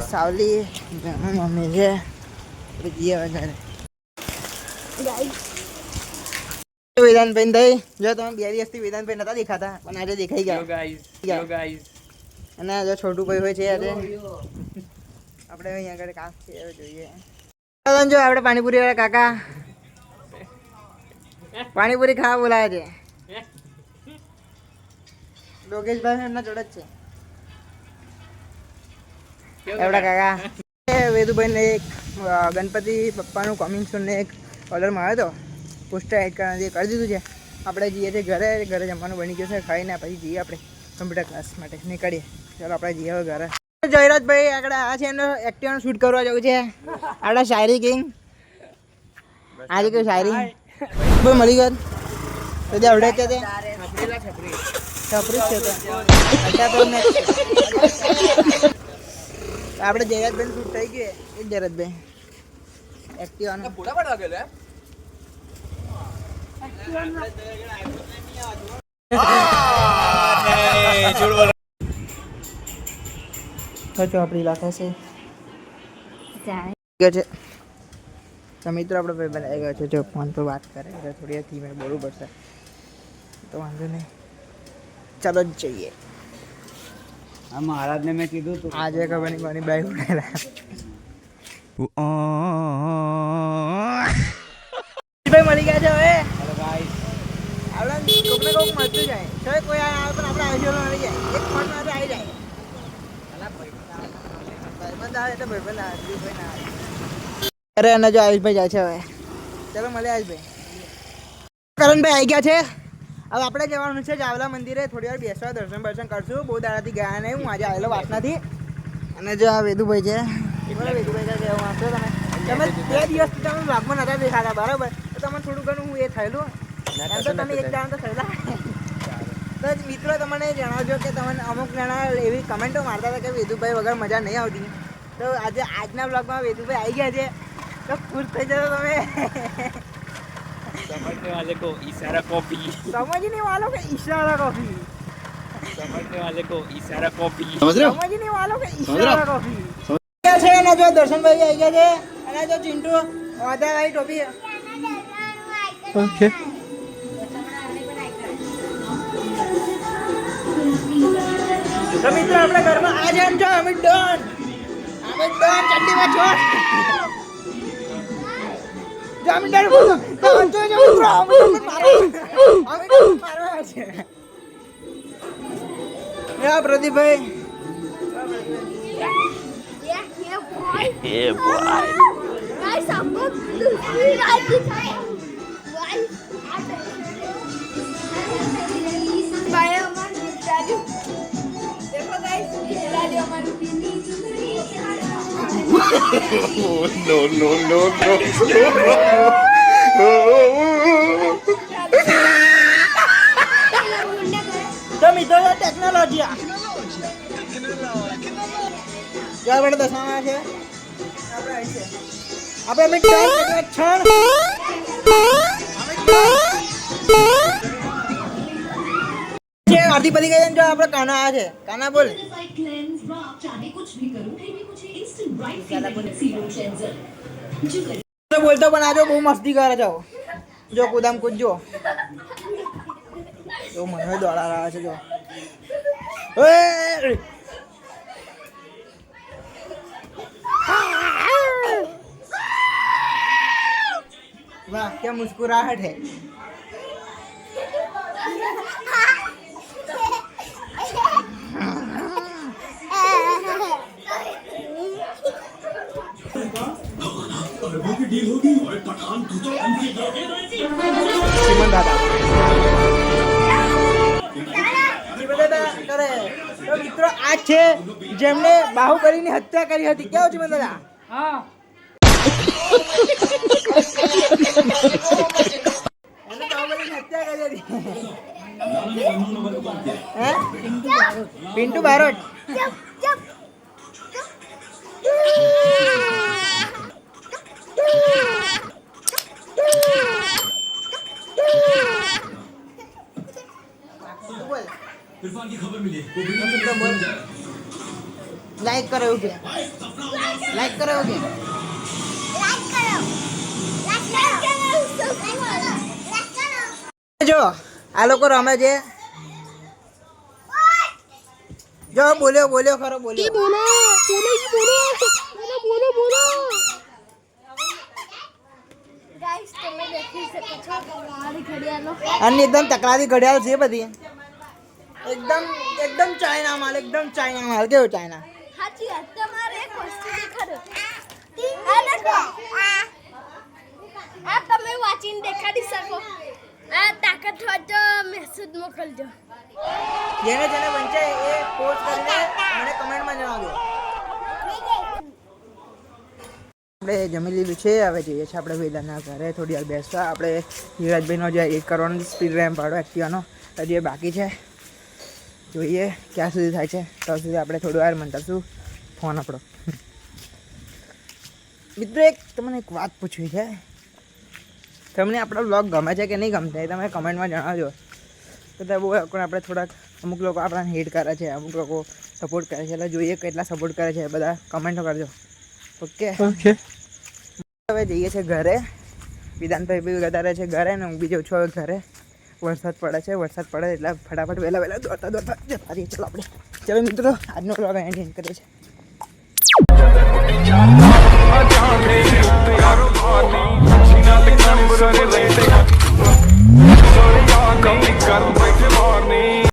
Savli mummy છે વેદાંતભાઈ થઈ જો તમે 2 દિવસથી વેદાંતભાઈ નતા દેખાતા પણ આજે દેખાઈ ગયા અને જો છોટું ભાઈ હોય છે આજે આપણે અહીંયા આગળ કામ છે જોઈએ જો આપણે પાણીપુરી વાળા કાકા પાણીપુરી ખાવા બોલાવે છે યોગેશભાઈ એમના જોડે જ છે એવડા કાકા વેદુભાઈ ને એક ગણપતિ પપ્પાનું કમિંગ સૂન ને એક ઓર્ડર માં આવ્યો હતો પોસ્ટર એડ કરવાનું કરી દીધું છે આપણે જઈએ છીએ ઘરે જમવાનું બની ગયું છે ખાઈને પછી જઈએ આપણે કમ્પ્યુટર ક્લાસ માટે નીકળીએ ચાલો આપણે જઈએ હવે ઘરે જયરાજભાઈ આગળ આ છે એમનો એક્ટિવાનું શૂટ કરવા જવું છે આપણા શાયરી કિંગ આજે કઈ શાયરી બહુ મળી ગયો તો આવડે કે તે છપરી છે તો આપણે જયરાજભાઈ શૂટ થઈ ગયું એ જયરાજભાઈ એક્ટિવાનું પૂરા પડવા ગયેલો આપણી લાખા છે તો મિત્રો આપણો ભાઈ બનાવી ગયો છે જો ફોન પર વાત કરે એટલે થોડી ધીમે બોલવું પડશે તો વાંધો નહીં ચાલો જ જઈએ આ મહારાજને મેં કીધું તું આજે ખબર નહીં કોની બાઈક ઉડેલા ભાઈ મળી ગયા છે હવે આપણે કોકને કોક મળતું જાય તો કોઈ આવે પણ આપણે આવી મળી જાય એક ફોન માં આવી જાય ભાઈબંધ આવે એટલે ભાઈબંધ આવે ભાઈ ના આવે અરે અને જો આયુષભાઈ જાય છે હવે ચાલો મળે આયુષભાઈ કરણભાઈ આવી ગયા છે હવે આપણે જવાનું છે જાવલા મંદિરે થોડી વાર બેસવા દર્શન કરશું બહુ દાડાથી ગયા નહીં હું આજે આવેલો વાસનાથી અને જો આ વેદુભાઈ છે વેદુભાઈ કહેવા માંગશો તમે 2 દિવસથી તમે બ્લોગમાં નતા દેખાતા બરાબર તો તમને થોડું ઘણું હું એ થયેલું એમ તો તમે એક જાણ તો થયેલા તો મિત્રો તમને જણાવજો કે તમને અમુક જણા એવી કમેન્ટો મારતા હતા કે વેદુભાઈ વગર મજા નહીં આવતી તો આજે આજના બ્લોગમાં વેદુભાઈ આવી ગયા છે તો ખુશ થઈ જશો તમે समझने वाले को इशारा कॉपी समझने वालों को इशारा कॉपी समझने वाले को इशारा कॉपी समझने वालों को इशारा कॉपी क्या છે ને જો દર્શનભાઈ આવી ગયા છે અને જો ચિંટુ વાદા વાળી ટોપી ઓકે તો મિત્રો આપણે ઘરમાં આ છે જો અમિત ડોન ચંડીમાં છોડ જામીનદાર બોલો તો જો મિત્રો અમિત મારવા છે યા પ્રદીપભાઈ Yeah, boy. Guys, I'm going to see right now. Bye, Aman. Daddy. देखो guys, Daddy Aman. No. તો મિત્રો ટેકનોલોજી क्या बड़ा दशामा है આપણે મિટ છણ જે આરતી પડી ગઈ જો આપણે કાના આ છે કાના બોલ તો બોલતો પણ આજો બહુ મસ્તી કરે છો જો કુદામ કૂદજો જો મને દોડા રહ્યા છે જો ઓય वाह क्या मुस्कुराहट है તો મિત્રો આ છે જેમને બાહુબલીની હત્યા કરી હતી કેવું છે દાદા હા पिंटू बारोट લાઈક કરો એવું કે લાઈક કરો એવું કે જો આ લોકો રમે છે જો બોલ્યો ખરો બોલ્યો ગાઈસ તમે દેખી શકો છો મારી ઘડિયાળનો અને એકદમ તકરારી ઘડિયાળ છે બધી એકદમ ચાઇના માલ કેવું ચાઇના સાચી વાત તમારે એક વસ્તુ દેખાડો આ દેખો આ તમે વાંચીને દેખાડી શકો આ તાકાત હોય તો મેસેજ મોકલજો જેને વંચે એ પોસ્ટ કરીને મને કમેન્ટમાં જણાવજો આપણે જમી લીધું છે હવે જઈએ છીએ આપણે વેલાના ઘરે થોડી વાર બેસવા આપણે યુવરાજભાઈનો જે એડિટ કરવાનો સ્પીડ રેમ પાડો એક્ટિવાનો હજી બાકી છે જોઈએ ક્યાં સુધી થાય છે ત્યાં સુધી આપણે થોડી વાર મંતરશું ફોન આપણો મિત્રો તમને એક વાત પૂછવી છે તમને આપણો બ્લોગ ગમે છે કે નહીં ગમતા એ તમે કમેન્ટમાં જણાવજો તો બહુ આપણે થોડાક અમુક લોકો આપણને હેટ કરે છે અમુક લોકો સપોર્ટ કરે છે એટલે જોઈએ કેટલા સપોર્ટ કરે છે બધા કમેન્ટો કરજો ઓકે હવે જઈએ છીએ ઘરે વિધાનભાઈ બી જતા રહે છે ઘરે ને હું બી જઉં છું હવે ઘરે વરસાદ પડે એટલે ફટાફટ વહેલા દોડતા જતા રહીએ ચલો આપણે ચલો મિત્રો આજનો બ્લોગ અહીં એન્ડ કરીએ છીએ